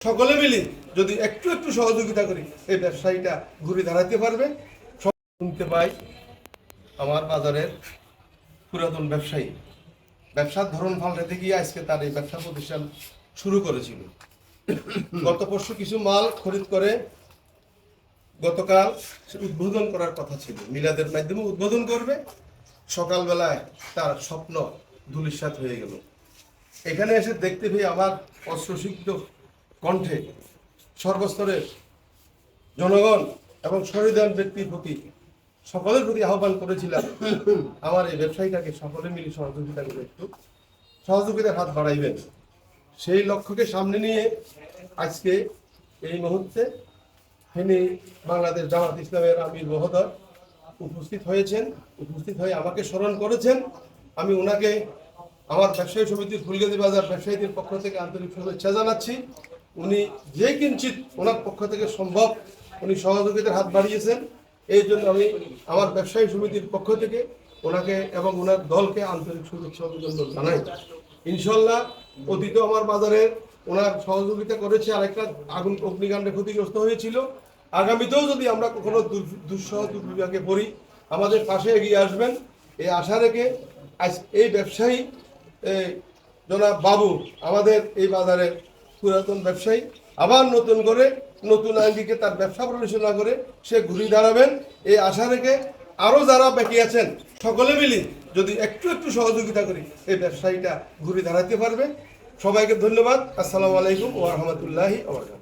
সকলে মিলে যদি একটু একটু সহযোগিতা করি এই ব্যবসায়ীটা ঘুরে দাঁড়াতে পারবে। শুনতে পাই আমার বাজারের পুরাতন ব্যবসায়ী ব্যবসার ধরন পাল্টাতে গিয়ে আজকে তার এই ব্যবসা প্রতিষ্ঠান শুরু করেছিল। গত পরশু কিছু মাল খরিদ করে গতকাল উদ্বোধন করার কথা ছিল, মিলাদের মাধ্যমে উদ্বোধন করবে। সকালবেলায় তার স্বপ্ন ধূলিসাৎ হয়ে গেল। এখানে এসে দেখতে পেয়ে আমার অশ্রুসিক্ত কণ্ঠে সর্বস্তরের জনগণ এবং সহৃদয় ব্যক্তির প্রতি সকলের প্রতি আহ্বান করেছিলাম, আমার এই ব্যবসায়ীটাকে সকলে মিলে সহযোগিতা করে একটু সহযোগিতার হাত বাড়াইবেন। সেই লক্ষ্যকে সামনে নিয়ে আজকে এই মুহূর্তে তিনি বাংলাদেশ জামাত ইসলামের আমির মহোদয় উপস্থিত হয়েছেন। উপস্থিত হয়ে আমাকে স্মরণ করেছেন। আমি ওনাকে আমার ব্যবসায়ী সমিতির ফুলগাজী বাজার ব্যবসায়ীদের পক্ষ থেকে আন্তরিক শুভেচ্ছা জানাচ্ছি। উনি যে কিঞ্চিত ওনার পক্ষ থেকে সম্ভব উনি সহযোগিতার হাত বাড়িয়েছেন। এই জন্য আমি আমার ব্যবসায়ী সমিতির পক্ষ থেকে ওনাকে এবং ওনার দলকে আন্তরিক শুভেচ্ছা অভিনন্দন জানাই। ইনশাল্লাহ অতীত আমার বাজারে ওনার সহযোগিতা করেছে, আরেকটা আগুন অগ্নিকাণ্ডে ক্ষতিগ্রস্ত হয়েছিল। আগামীতেও যদি আমরা কখনো দুঃসহ দুর্বিপাকে পড়ি আমাদের পাশে এগিয়ে আসবেন এই আশা রেখে আজ এই ব্যবসায়ী জনাব বাবু আমাদের এই বাজারের পুরাতন ব্যবসায়ী আবার নতুন করে নতুন আঙ্গিকে তার ব্যবসা পরিচালনা করে সে ঘুরে দাঁড়াবেন এই আশা রেখে আরও যারা বাকি আছেন সকলে মিলে যদি একটু একটু সহযোগিতা করি এই ব্যবসায়ীটা ঘুরে দাঁড়াতে পারবে। সবাইকে ধন্যবাদ। আসসালামু আলাইকুম ওয়া রাহমাতুল্লাহি ওয়া বারাকাতুহু।